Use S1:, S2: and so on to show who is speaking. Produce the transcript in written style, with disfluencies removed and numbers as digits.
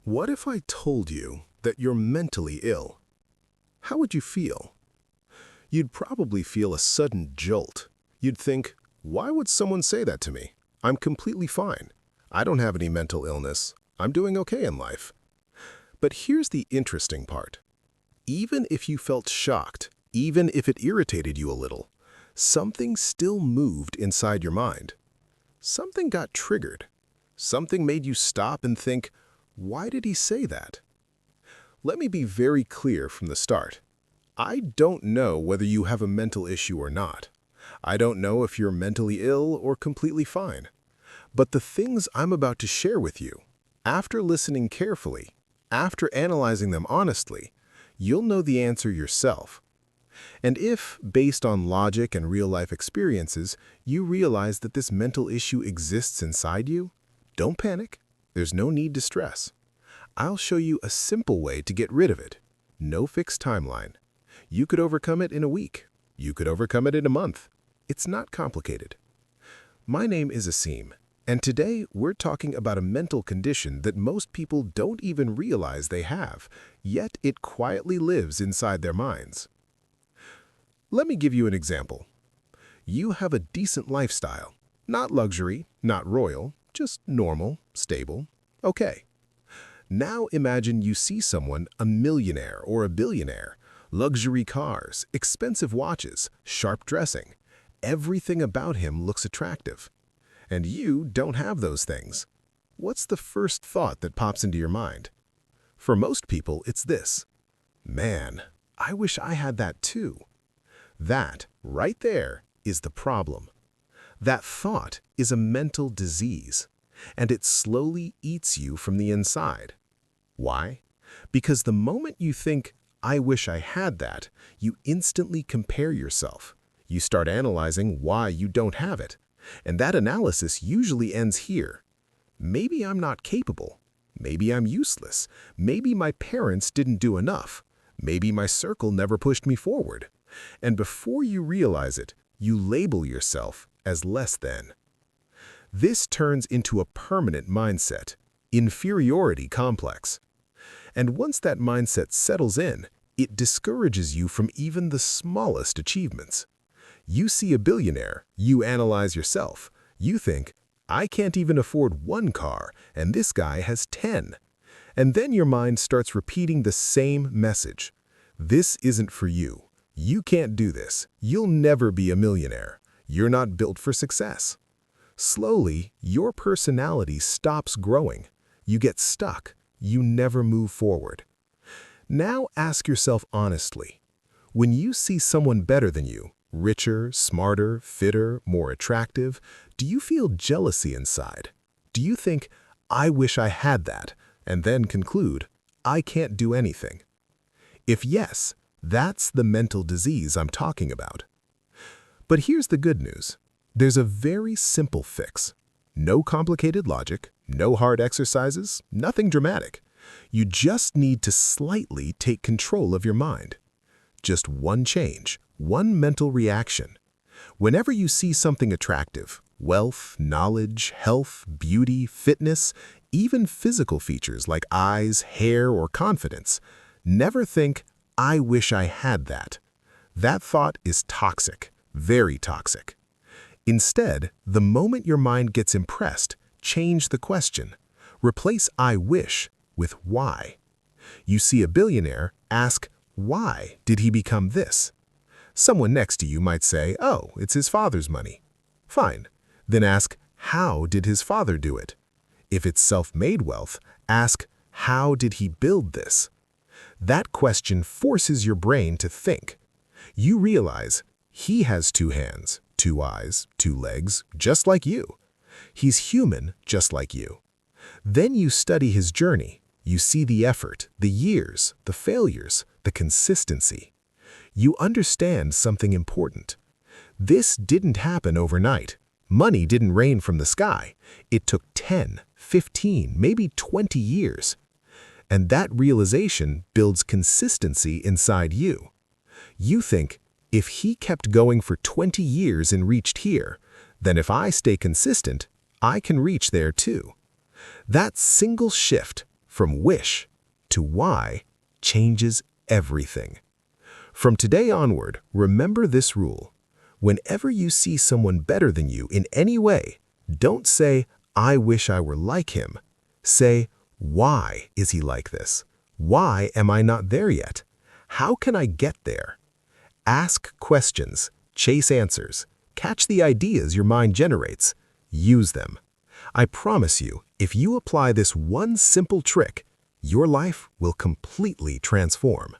S1: What if I told you that you're mentally ill? How would you feel? You'd probably feel a sudden jolt. You'd think, why would someone say that to me? I'm completely fine. I don't have any mental illness. I'm doing okay in life. But here's the interesting part. Even if you felt shocked, even if it irritated you a little, something still moved inside your mind. Something got triggered. Something made you stop and think, why did he say that? Let me be very clear from the start. I don't know whether you have a mental issue or not. I don't know if you're mentally ill or completely fine. But the things I'm about to share with you, after listening carefully, after analyzing them honestly, you'll know the answer yourself. And if, based on logic and real-life experiences, you realize that this mental issue exists inside you, don't panic. There's no need to stress. I'll show you a simple way to get rid of it. No fixed timeline. You could overcome it in a week. You could overcome it in a month. It's not complicated. My name is Asim, and today we're talking about a mental condition that most people don't even realize they have, yet it quietly lives inside their minds. Let me give you an example. You have a decent lifestyle. Not luxury, not royal, just normal, stable, okay. Now imagine you see someone, a millionaire or a billionaire, luxury cars, expensive watches, sharp dressing. Everything about him looks attractive. And you don't have those things. What's the first thought that pops into your mind? For most people, it's this. Man, I wish I had that too. That, right there, is the problem. That thought is a mental disease, and it slowly eats you from the inside. Why? Because the moment you think, I wish I had that, you instantly compare yourself. You start analyzing why you don't have it. And that analysis usually ends here. Maybe I'm not capable. Maybe I'm useless. Maybe my parents didn't do enough. Maybe my circle never pushed me forward. And before you realize it, you label yourself as less than. This turns into a permanent mindset, inferiority complex. And once that mindset settles in, it discourages you from even the smallest achievements. You see a billionaire, you analyze yourself. You think, I can't even afford one car, and this guy has 10. And then your mind starts repeating the same message. This isn't for you. You can't do this. You'll never be a millionaire. You're not built for success. Slowly, your personality stops growing. You get stuck. You never move forward. Now ask yourself honestly, when you see someone better than you, richer, smarter, fitter, more attractive, do you feel jealousy inside? Do you think, I wish I had that, and then conclude, I can't do anything? If yes, that's the mental disease I'm talking about. But here's the good news. There's a very simple fix. No complicated logic, no hard exercises, nothing dramatic. You just need to slightly take control of your mind. Just one change, one mental reaction. Whenever you see something attractive, wealth, knowledge, health, beauty, fitness, even physical features like eyes, hair, or confidence, never think, I wish I had that. That thought is toxic, very toxic. Instead, the moment your mind gets impressed, change the question. Replace I wish with why. You see a billionaire, ask, why did he become this? Someone next to you might say, oh, it's his father's money. Fine. Then ask, how did his father do it? If it's self-made wealth, ask, how did he build this? That question forces your brain to think. You realize he has 2 hands, 2 eyes, 2 legs, just like you. He's human, just like you. Then you study his journey. You see the effort, the years, the failures, the consistency. You understand something important. This didn't happen overnight. Money didn't rain from the sky. It took 10, 15, maybe 20 years. And that realization builds consistency inside you. You think, if he kept going for 20 years and reached here, then if I stay consistent, I can reach there too. That single shift, from wish to why changes everything. From today onward, remember this rule. Whenever you see someone better than you in any way, don't say, "I wish I were like him." Say, "Why is he like this? Why am I not there yet? How can I get there?" Ask questions, chase answers, catch the ideas your mind generates, use them. I promise you, if you apply this one simple trick, your life will completely transform.